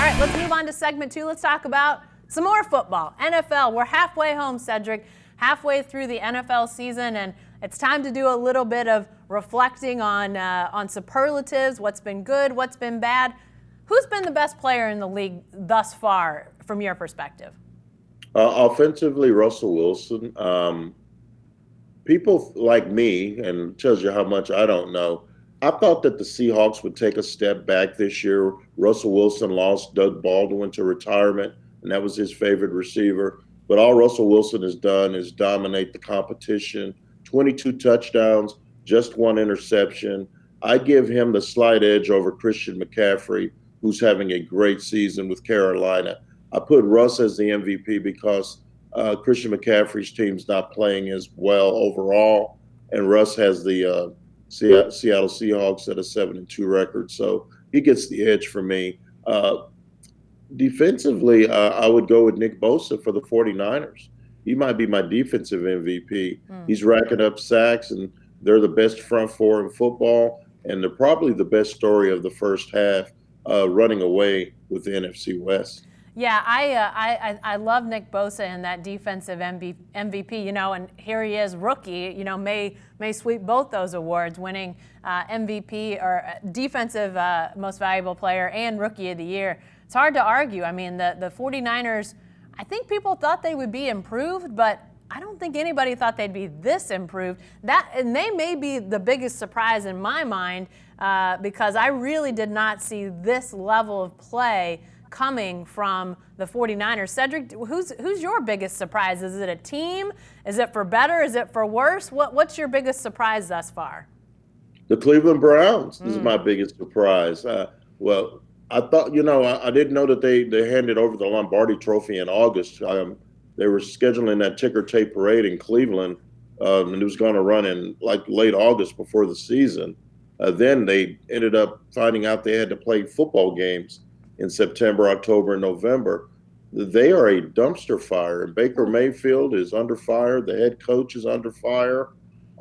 right, let's move on to segment 2. Let's talk about some more football. NFL, we're halfway home, Cedric, halfway through the NFL season, and it's time to do a little bit of reflecting on superlatives, what's been good, what's been bad. Who's been the best player in the league thus far from your perspective? Offensively, Russell Wilson. People like me, and tells you how much I don't know, I thought that the Seahawks would take a step back this year. Russell Wilson lost Doug Baldwin to retirement, and that was his favorite receiver. But all Russell Wilson has done is dominate the competition. 22 touchdowns, just 1 interception. I give him the slight edge over Christian McCaffrey, who's having a great season with Carolina. I put Russ as the MVP because Christian McCaffrey's team's not playing as well overall, and Russ has the Seattle Seahawks at a 7-2 record, so he gets the edge for me. Defensively, I would go with Nick Bosa for the 49ers. He might be my defensive MVP. He's racking up sacks, and they're the best front four in football, and they're probably the best story of the first half, running away with the NFC West. Yeah, I love Nick Bosa and that defensive MVP, and here he is, rookie, may sweep both those awards, winning MVP or defensive most valuable player and rookie of the year. It's hard to argue. I mean, the 49ers, I think people thought they would be improved, but I don't think anybody thought they'd be this improved. And they may be the biggest surprise in my mind because I really did not see this level of play coming from the 49ers. Cedric, who's your biggest surprise? Is it a team? Is it for better? Is it for worse? What's your biggest surprise thus far? The Cleveland Browns is my biggest surprise. Well, I thought, I didn't know that they handed over the Lombardi Trophy in August. They were scheduling that ticker tape parade in Cleveland, and it was going to run in like late August before the season. Then they ended up finding out they had to play football games in September, October, and November. They are a dumpster fire. And Baker Mayfield is under fire. The head coach is under fire.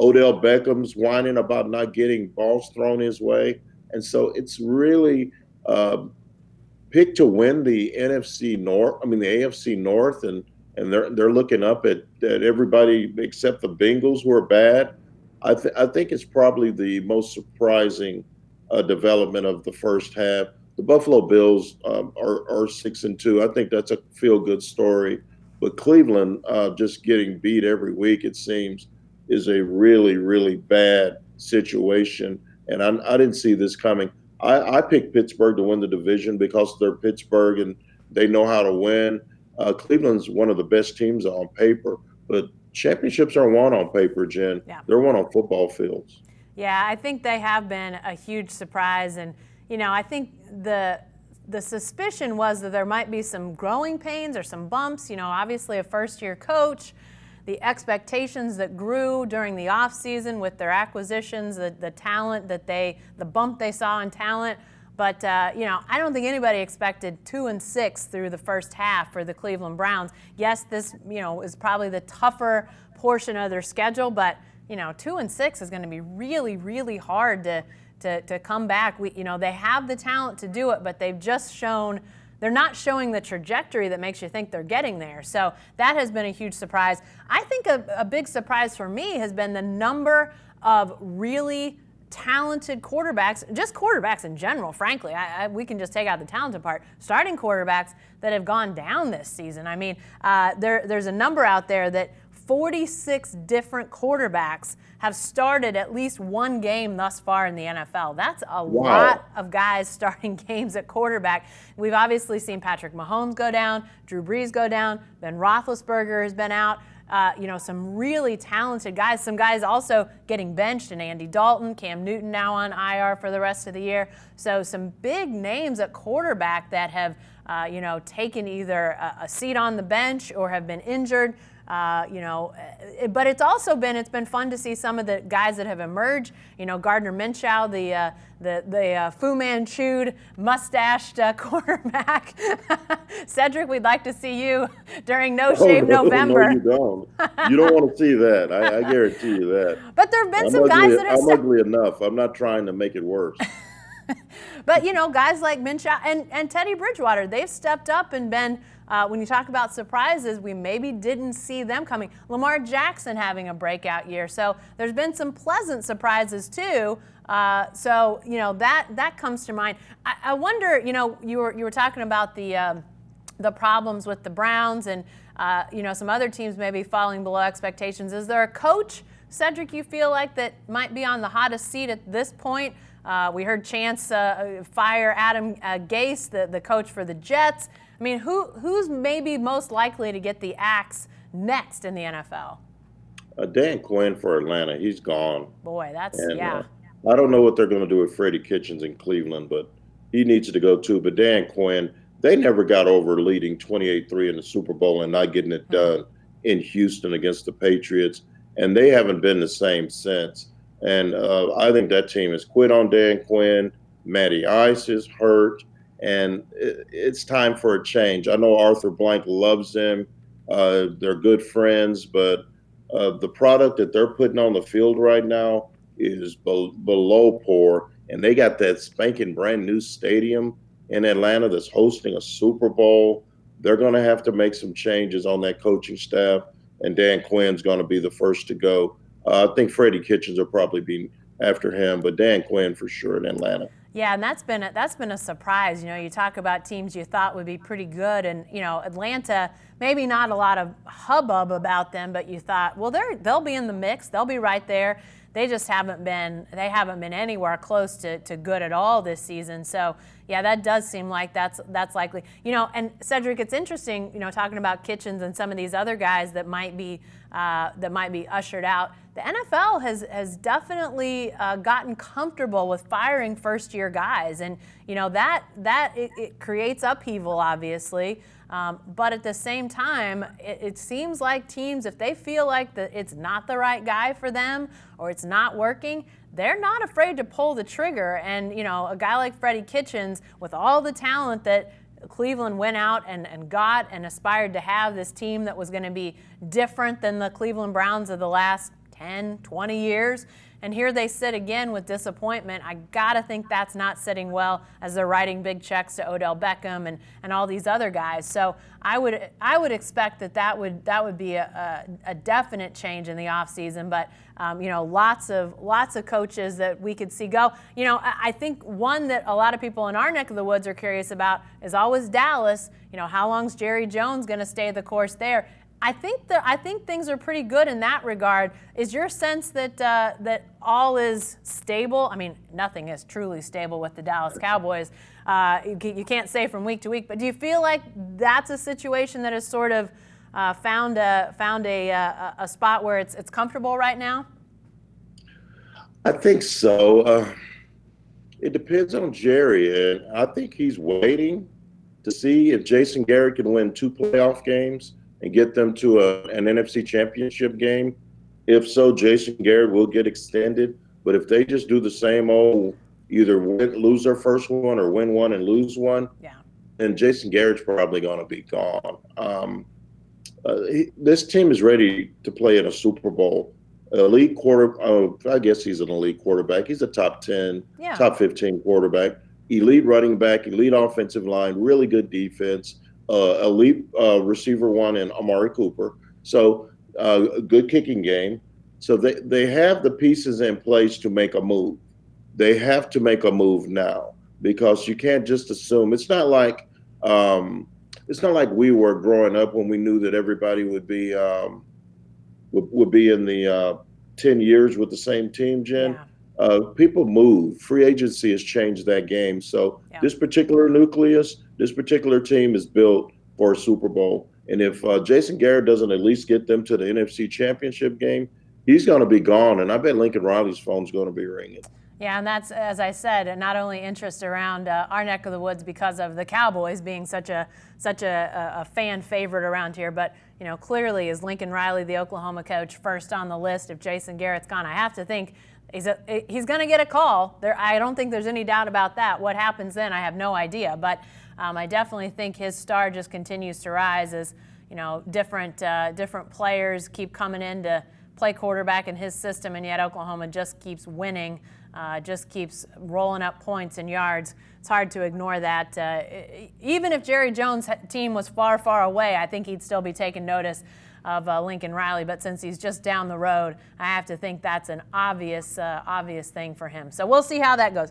Odell Beckham's whining about not getting balls thrown his way. And so it's really picked to win the AFC North, and they're looking up at everybody except the Bengals, who are bad. I think it's probably the most surprising development of the first half. The Buffalo Bills are 6-2. I think that's a feel-good story. But Cleveland just getting beat every week, it seems, is a really, really bad situation. And I didn't see this coming. I picked Pittsburgh to win the division because they're Pittsburgh and they know how to win. Cleveland's one of the best teams on paper, but championships are won on paper, Jen. Yeah. They're won on football fields. Yeah, I think they have been a huge surprise. And, I think the suspicion was that there might be some growing pains or some bumps. Obviously a first-year coach, the expectations that grew during the offseason with their acquisitions, the talent the bump they saw in talent. But, I don't think anybody expected 2-6 through the first half for the Cleveland Browns. Yes, this, is probably the tougher portion of their schedule, but, 2-6 is going to be really, really hard to come back. They have the talent to do it, but they've just shown they're not showing the trajectory that makes you think they're getting there. So that has been a huge surprise. I think a big surprise for me has been the number of really talented quarterbacks, just quarterbacks in general, frankly. We can just take out the talented part. Starting quarterbacks that have gone down this season. I mean, there's a number out there that 46 different quarterbacks have started at least one game thus far in the NFL. That's a lot of guys starting games at quarterback. We've obviously seen Patrick Mahomes go down, Drew Brees go down, Ben Roethlisberger has been out. Some really talented guys. Some guys also getting benched, and Andy Dalton, Cam Newton now on IR for the rest of the year. So some big names at quarterback that have, taken either a seat on the bench or have been injured. But it's been fun to see some of the guys that have emerged. Gardner Minshew, the Fu Manchu mustached quarterback. Cedric, we'd like to see you during No Shave November. No, you don't want to see that. I guarantee you that. But there have been some guys that have I'm ugly enough. I'm not trying to make it worse. But, guys like Minshew and Teddy Bridgewater, they've stepped up and been, when you talk about surprises, we maybe didn't see them coming. Lamar Jackson having a breakout year. So there's been some pleasant surprises, too. That comes to mind. I wonder, you were talking about the problems with the Browns and, some other teams maybe falling below expectations. Is there a coach, Cedric, you feel like that might be on the hottest seat at this point? We heard Chance fire Adam Gase, the coach for the Jets. I mean, who's maybe most likely to get the axe next in the NFL? Dan Quinn for Atlanta. He's gone. Boy, I don't know what they're going to do with Freddie Kitchens in Cleveland, but he needs to go too. But Dan Quinn, they never got over leading 28-3 in the Super Bowl and not getting it done in Houston against the Patriots. And they haven't been the same since. And I think that team has quit on Dan Quinn. Matty Ice is hurt. And it's time for a change. I know Arthur Blank loves them. They're good friends. But the product that they're putting on the field right now is below poor. And they got that spanking brand new stadium in Atlanta that's hosting a Super Bowl. They're going to have to make some changes on that coaching staff. And Dan Quinn's going to be the first to go. I think Freddie Kitchens will probably be after him, but Dan Quinn for sure in Atlanta. Yeah, and that's been a surprise. You talk about teams you thought would be pretty good, and Atlanta, maybe not a lot of hubbub about them, but you thought, well, they'll be in the mix, they'll be right there. They just haven't been anywhere close to good at all this season. So yeah, that does seem like that's likely. And Cedric, it's interesting, talking about Kitchens and some of these other guys that might be ushered out. The NFL has definitely gotten comfortable with firing first-year guys, and it creates upheaval, obviously. But at the same time, it seems like teams, if they feel like it's not the right guy for them or it's not working, they're not afraid to pull the trigger. And, a guy like Freddie Kitchens, with all the talent that Cleveland went out and got and aspired to have, this team that was going to be different than the Cleveland Browns of the last 10, 20 years. And here they sit again with disappointment. I got to think that's not sitting well as they're writing big checks to Odell Beckham and all these other guys. So I would expect that would be a definite change in the offseason. But lots of coaches that we could see go. I think one that a lot of people in our neck of the woods are curious about is always Dallas. How long's Jerry Jones going to stay the course there? I think things are pretty good in that regard. Is your sense that all is stable? I mean, nothing is truly stable with the Dallas Cowboys. You can't say from week to week, but do you feel like that's a situation that has sort of found a spot where it's comfortable right now? I think so. It depends on Jerry, and I think he's waiting to see if Jason Garrett can win 2 playoff games and get them to an NFC championship game. If so, Jason Garrett will get extended. But if they just do the same old, either lose their first one or win one and lose one, then Jason Garrett's probably going to be gone. This team is ready to play in a Super Bowl. Elite I guess he's an elite quarterback. He's a top 10, top 15 quarterback. Elite running back, elite offensive line, really good defense. Elite receiver one in Amari Cooper. So a good kicking game. So they have the pieces in place to make a move. They have to make a move now because you can't just assume. It's not like we were growing up when we knew that everybody would be in the 10 years with the same team, Jen. People move. Free agency has changed that game. So this particular nucleus, this particular team is built for a Super Bowl. And if Jason Garrett doesn't at least get them to the NFC Championship game, he's going to be gone. And I bet Lincoln Riley's phone's going to be ringing. Yeah, and that's, as I said, not only interest around our neck of the woods because of the Cowboys being such a fan favorite around here, but clearly is Lincoln Riley, the Oklahoma coach, first on the list. If Jason Garrett's gone, I have to think he's going to get a call. I don't think there's any doubt about that. What happens then, I have no idea. But I definitely think his star just continues to rise as different players keep coming in to play quarterback in his system, and yet Oklahoma just keeps winning just keeps rolling up points and yards. It's hard to ignore that. Even if Jerry Jones' team was far, far away, I think he'd still be taking notice of Lincoln Riley. But since he's just down the road, I have to think that's an obvious thing for him. So we'll see how that goes.